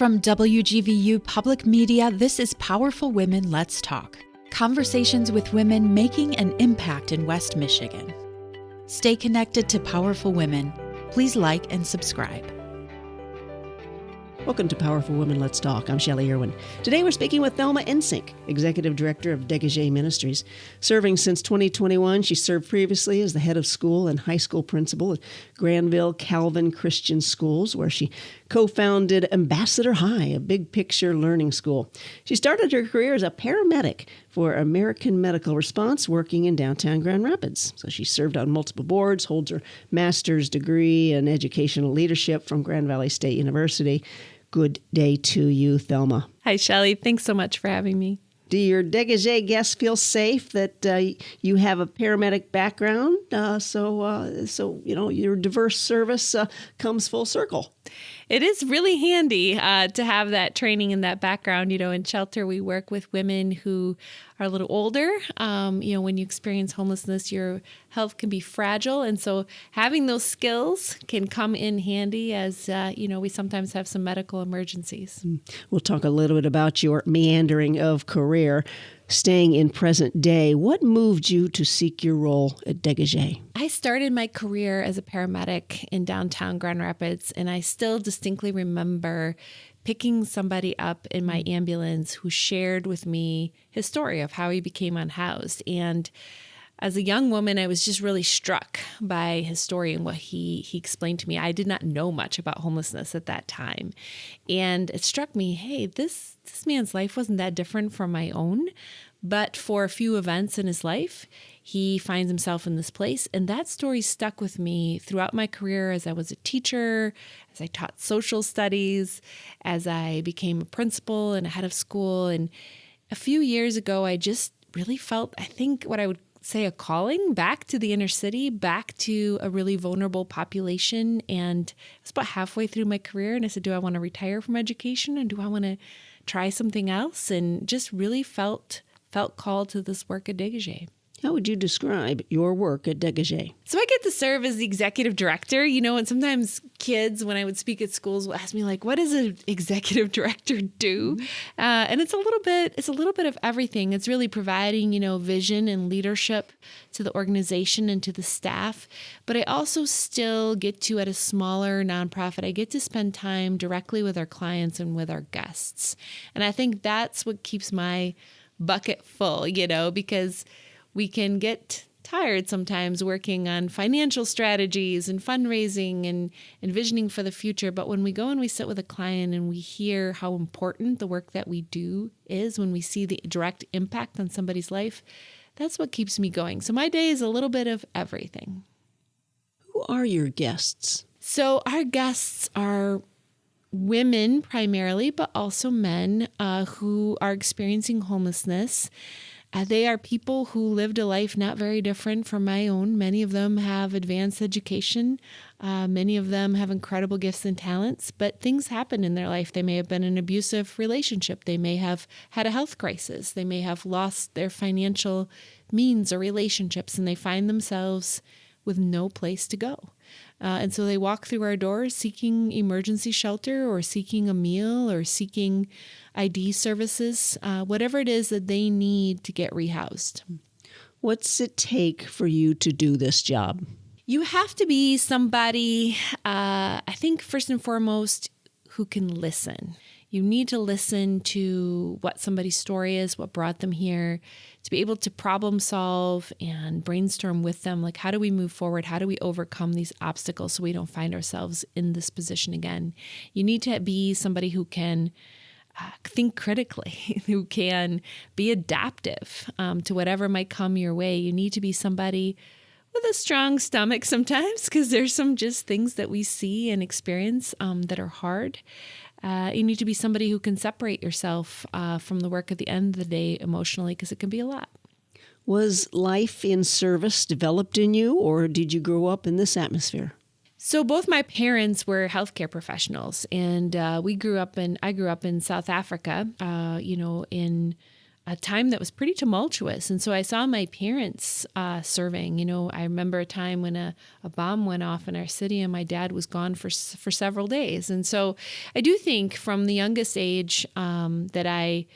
From WGVU Public Media, this is Powerful Women Let's Talk. Conversations with women making an impact in West Michigan. Stay connected to Powerful Women. Please like and subscribe. Welcome to Powerful Women Let's Talk. I'm Shelley Irwin. Today we're speaking with Thelma Ensink, Executive Director of Degage Ministries. Serving since 2021, she served previously as the head of school and high school principal at Granville Calvin Christian Schools, where she co-founded Ambassador High, a big picture learning school. She started her career as a paramedic for American Medical Response, working in downtown Grand Rapids. So she served on multiple boards, holds her master's degree in educational leadership from Grand Valley State University. Good day to you, Thelma. Hi, Shelley. Thanks so much for having me. Do your Degage guests feel safe that you have a paramedic background? So your diverse service comes full circle. It is really handy to have that training and that background. In shelter, we work with women who are a little older. When you experience homelessness, your health can be fragile. And so having those skills can come in handy as, we sometimes have some medical emergencies. We'll talk a little bit about your meandering of career. Staying in present day, what moved you to seek your role at Degage? I started my career as a paramedic in downtown Grand Rapids, and I still distinctly remember picking somebody up in my ambulance who shared with me his story of how he became unhoused. And as a young woman, I was just really struck by his story and what he explained to me. I did not know much about homelessness at that time. And it struck me, hey, this man's life wasn't that different from my own. But for a few events in his life, he finds himself in this place. And that story stuck with me throughout my career as I was a teacher, as I taught social studies, as I became a principal and a head of school. And a few years ago, I just really felt, I think, what I would say a calling back to the inner city, back to a really vulnerable population. And it was about halfway through my career. And I said, do I want to retire from education? And do I want to try something else? And just really felt called to this work at Degage. How would you describe your work at Degage? So I get to serve as the executive director, and sometimes kids, when I would speak at schools, will ask me, like, what does an executive director do? And it's a little bit of everything. It's really providing, vision and leadership to the organization and to the staff. But I also still get to, at a smaller nonprofit, I get to spend time directly with our clients and with our guests. And I think that's what keeps my bucket full, because we can get tired sometimes working on financial strategies and fundraising and envisioning for the future. But when we go and we sit with a client and we hear how important the work that we do is, when we see the direct impact on somebody's life, that's what keeps me going. So my day is a little bit of everything. Who are your guests? So our guests are women primarily, but also men who are experiencing homelessness. They are people who lived a life not very different from my own. Many of them have advanced education. Many of them have incredible gifts and talents, but things happen in their life. They may have been in an abusive relationship. They may have had a health crisis. They may have lost their financial means or relationships, and they find themselves with no place to go. And so they walk through our doors seeking emergency shelter or seeking a meal or seeking ID services, whatever it is that they need to get rehoused. What's it take for you to do this job? You have to be somebody, I think first and foremost, who can listen. You need to listen to what somebody's story is, what brought them here, to be able to problem solve and brainstorm with them. Like, how do we move forward? How do we overcome these obstacles so we don't find ourselves in this position again? You need to be somebody who can think critically, who can be adaptive to whatever might come your way. You need to be somebody with a strong stomach sometimes, because there's some just things that we see and experience that are hard. You need to be somebody who can separate yourself from the work at the end of the day emotionally, because it can be a lot. Was life in service developed in you, or did you grow up in this atmosphere? So both my parents were healthcare professionals, and I grew up in South Africa, in a time that was pretty tumultuous. And so I saw my parents serving. I remember a time when a bomb went off in our city and my dad was gone for several days. And so I do think from the youngest age that I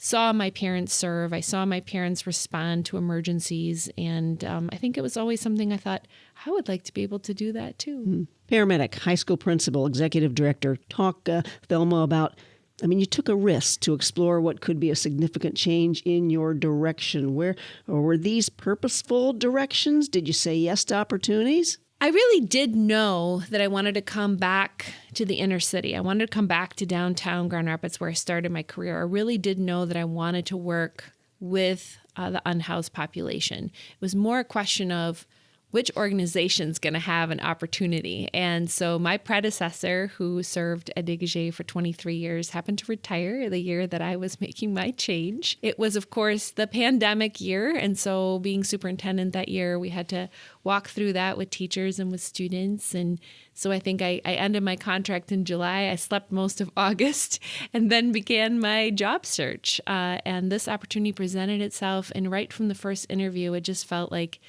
saw my parents serve. I saw my parents respond to emergencies. And I think it was always something I thought, I would like to be able to do that too. Paramedic, high school principal, executive director. Talk, Thelma, about, you took a risk to explore what could be a significant change in your direction. Were these purposeful directions? Did you say yes to opportunities? I really did know that I wanted to come back to the inner city. I wanted to come back to downtown Grand Rapids where I started my career. I really did know that I wanted to work with the unhoused population. It was more a question of which organization's going to have an opportunity. And so my predecessor, who served at Degage for 23 years, happened to retire the year that I was making my change. It was, of course, the pandemic year. And so being superintendent that year, we had to walk through that with teachers and with students. And so I think I ended my contract in July. I slept most of August and then began my job search. And this opportunity presented itself. And right from the first interview, it just felt like,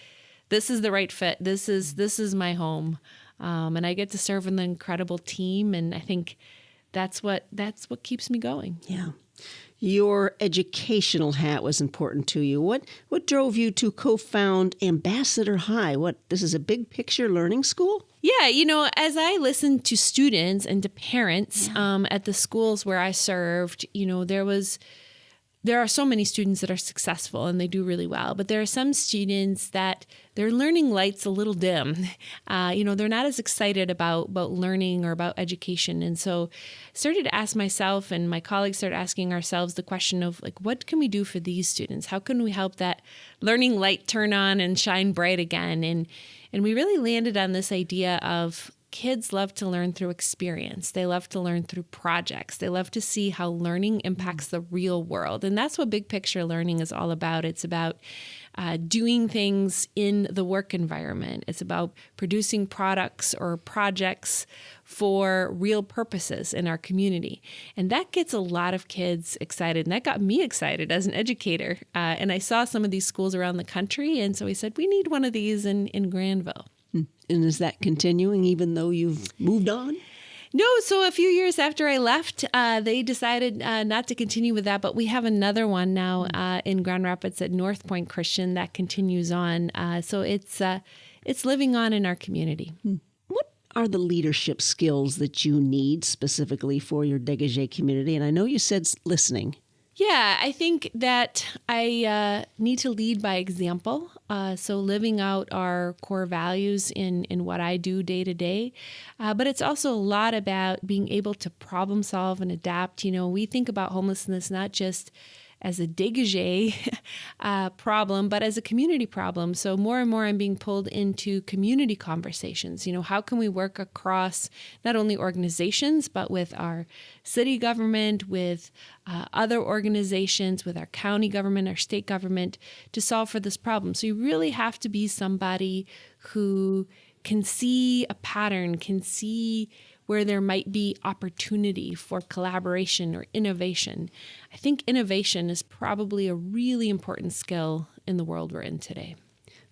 this is the right fit. This is my home, and I get to serve an incredible team, and I think that's what keeps me going. Yeah, your educational hat was important to you. What drove you to co-found Ambassador High? This is a big picture learning school? Yeah, as I listened to students and to parents at the schools where I served, there are so many students that are successful and they do really well, but there are some students that their learning light's a little dim. They're not as excited about learning or about education. And so I started to ask myself, and my colleagues started asking ourselves the question of, what can we do for these students? How can we help that learning light turn on and shine bright again? And we really landed on this idea of kids love to learn through experience. They love to learn through projects. They love to see how learning impacts the real world. And that's what big picture learning is all about. It's about doing things in the work environment. It's about producing products or projects for real purposes in our community. And that gets a lot of kids excited. And that got me excited as an educator. And I saw some of these schools around the country. And so we said, we need one of these in Granville. And is that continuing even though you've moved on? No, so a few years after I left, they decided not to continue with that, but we have another one now in Grand Rapids at North Point Christian that continues on. So it's living on in our community. What are the leadership skills that you need specifically for your Degage community? And I know you said listening. Yeah, I think that I need to lead by example. So living out our core values in what I do day to day. But it's also a lot about being able to problem solve and adapt. We think about homelessness not just as a Degage problem, but as a community problem. So more and more I'm being pulled into community conversations. How can we work across not only organizations, but with our city government, with other organizations, with our county government, our state government to solve for this problem. So you really have to be somebody who can see a pattern, can see where there might be opportunity for collaboration or innovation. I think innovation is probably a really important skill in the world we're in today.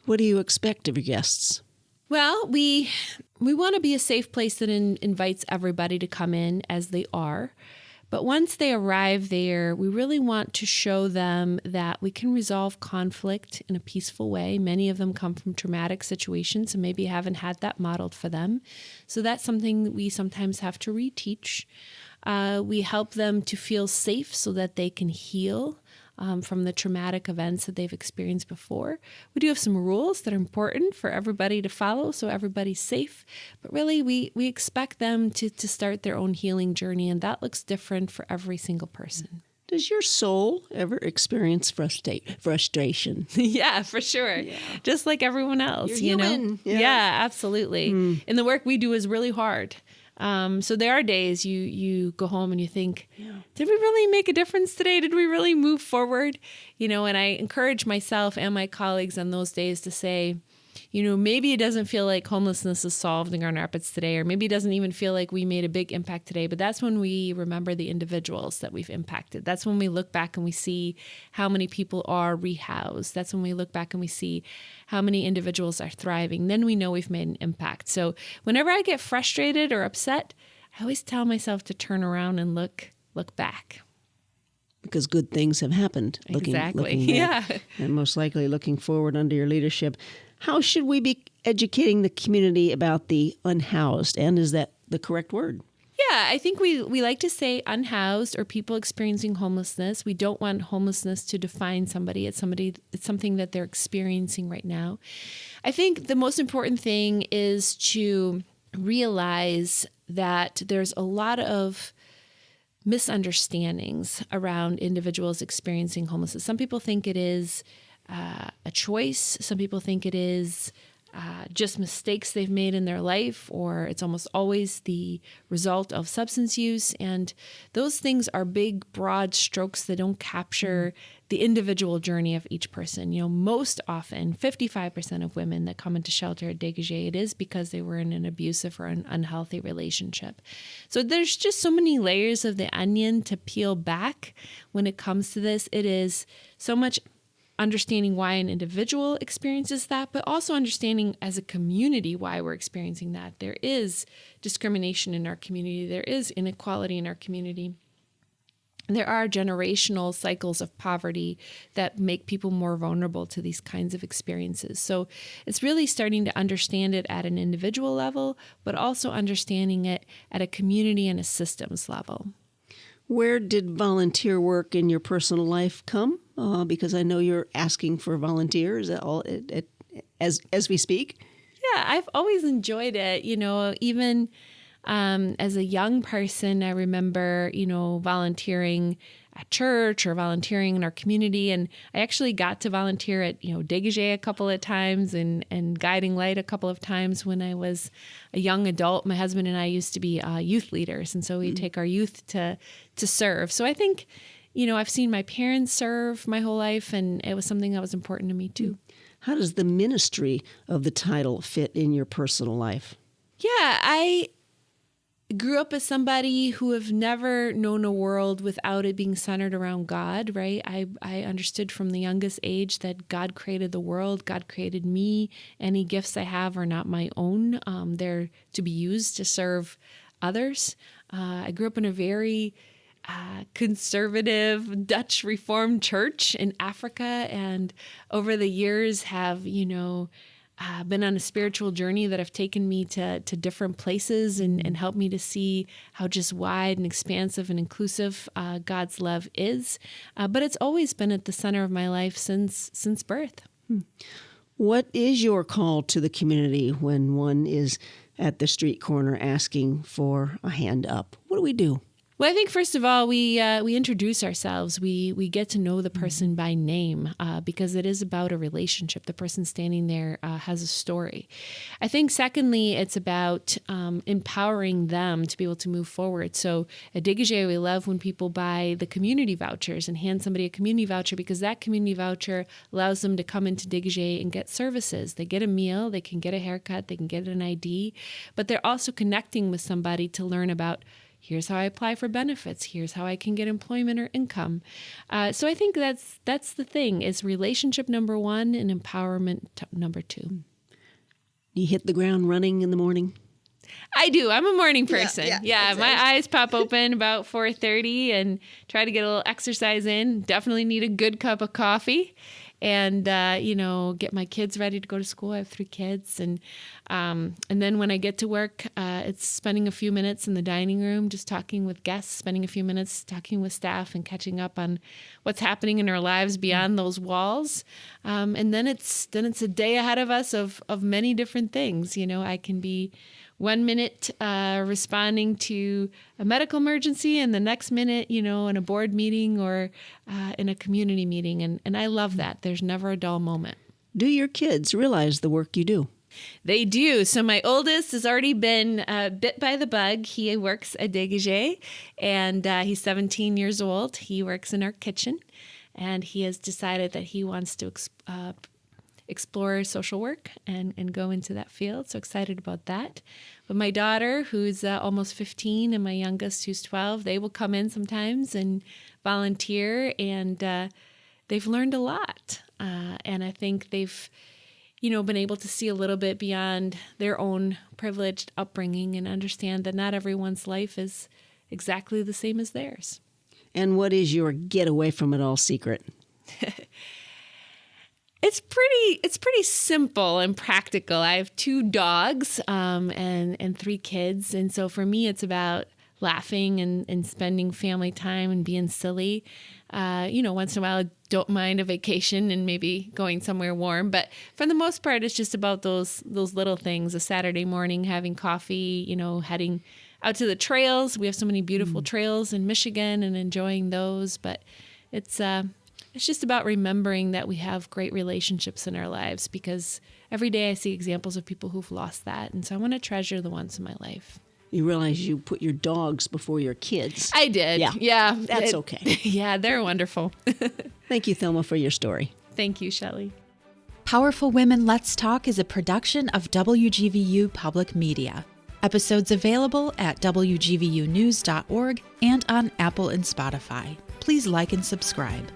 What do you expect of your guests? Well, we want to be a safe place that invites everybody to come in as they are. But once they arrive there, we really want to show them that we can resolve conflict in a peaceful way. Many of them come from traumatic situations and maybe haven't had that modeled for them. So that's something we sometimes have to reteach. We help them to feel safe so that they can heal from the traumatic events that they've experienced before. We do have some rules that are important for everybody to follow so everybody's safe. But really, we expect them to start their own healing journey, and that looks different for every single person. Does your soul ever experience frustration? Yeah, for sure. Yeah. Just like everyone else. You're human. Yeah, absolutely. And the work we do is really hard. So there are days you go home and you think, did we really make a difference today? Did we really move forward? And I encourage myself and my colleagues on those days to say, maybe it doesn't feel like homelessness is solved in Grand Rapids today, or maybe it doesn't even feel like we made a big impact today, but that's when we remember the individuals that we've impacted. That's when we look back and we see how many people are rehoused. That's when we look back and we see how many individuals are thriving. Then we know we've made an impact. So whenever I get frustrated or upset, I always tell myself to turn around and look back. Because good things have happened. Exactly. Looking back, and most likely looking forward under your leadership. How should we be educating the community about the unhoused? And is that the correct word? Yeah, I think we like to say unhoused or people experiencing homelessness. We don't want homelessness to define somebody. It's something that they're experiencing right now. I think the most important thing is to realize that there's a lot of misunderstandings around individuals experiencing homelessness. Some people think it is a choice. Some people think it is just mistakes they've made in their life, or it's almost always the result of substance use. And those things are big, broad strokes that don't capture the individual journey of each person. Most often, 55% of women that come into shelter at Degage, it is because they were in an abusive or an unhealthy relationship. So there's just so many layers of the onion to peel back when it comes to this. It is so much understanding why an individual experiences that, but also understanding as a community why we're experiencing that. There is discrimination in our community. There is inequality in our community. There are generational cycles of poverty that make people more vulnerable to these kinds of experiences. So it's really starting to understand it at an individual level, but also understanding it at a community and a systems level. Where did volunteer work in your personal life come? Because I know you're asking for volunteers as we speak. Yeah, I've always enjoyed it. Even as a young person, I remember, volunteering at church or volunteering in our community. And I actually got to volunteer at, Degage a couple of times and Guiding Light a couple of times when I was a young adult. My husband and I used to be youth leaders. And so we take our youth to serve. So I think, I've seen my parents serve my whole life, and it was something that was important to me too. How does the ministry of the title fit in your personal life? Yeah, I grew up as somebody who have never known a world without it being centered around God, right? I understood from the youngest age that God created the world, God created me. Any gifts I have are not my own. They're to be used to serve others. I grew up in a very conservative Dutch Reformed church in Africa, and over the years have, been on a spiritual journey that have taken me to different places and helped me to see how just wide and expansive and inclusive God's love is. But it's always been at the center of my life since birth. What is your call to the community when one is at the street corner asking for a hand up? What do we do? Well, I think first of all, we introduce ourselves. We get to know the person by name because it is about a relationship. The person standing there has a story. I think secondly, it's about empowering them to be able to move forward. So at Degage, we love when people buy the community vouchers and hand somebody a community voucher, because that community voucher allows them to come into Degage and get services. They get a meal, they can get a haircut, they can get an ID, but they're also connecting with somebody to learn about, here's how I apply for benefits. Here's how I can get employment or income. So I think that's the thing, is relationship number one and empowerment number two. You hit the ground running in the morning? I do. I'm a morning person. Yeah, my eyes pop open about 4:30 and try to get a little exercise in. Definitely need a good cup of coffee. And, get my kids ready to go to school. I have 3 kids. And then when I get to work, it's spending a few minutes in the dining room, just talking with guests, spending a few minutes talking with staff and catching up on what's happening in our lives beyond those walls. And then it's a day ahead of us of many different things. I can be 1 minute responding to a medical emergency, and the next minute, in a board meeting or in a community meeting. And I love that. There's never a dull moment. Do your kids realize the work you do? They do. So my oldest has already been bit by the bug. He works at Degage, and he's 17 years old. He works in our kitchen, and he has decided that he wants to explore social work and go into that field. So excited about that. But my daughter, who's almost 15, and my youngest, who's 12, they will come in sometimes and volunteer, and they've learned a lot. And I think they've, been able to see a little bit beyond their own privileged upbringing and understand that not everyone's life is exactly the same as theirs. And what is your get away from it all secret? It's pretty simple and practical. I have 2 dogs and 3 kids. And so for me, it's about laughing and spending family time and being silly. Once in a while, I don't mind a vacation and maybe going somewhere warm. But for the most part, it's just about those little things. A Saturday morning, having coffee, heading out to the trails. We have so many beautiful trails in Michigan and enjoying those. But it's just about remembering that we have great relationships in our lives, because every day I see examples of people who've lost that. And so I want to treasure the ones in my life. You realize you put your dogs before your kids. I did. Yeah. That's okay. Yeah, they're wonderful. Thank you, Thelma, for your story. Thank you, Shelley. Powerful Women Let's Talk is a production of WGVU Public Media. Episodes available at wgvunews.org and on Apple and Spotify. Please like and subscribe.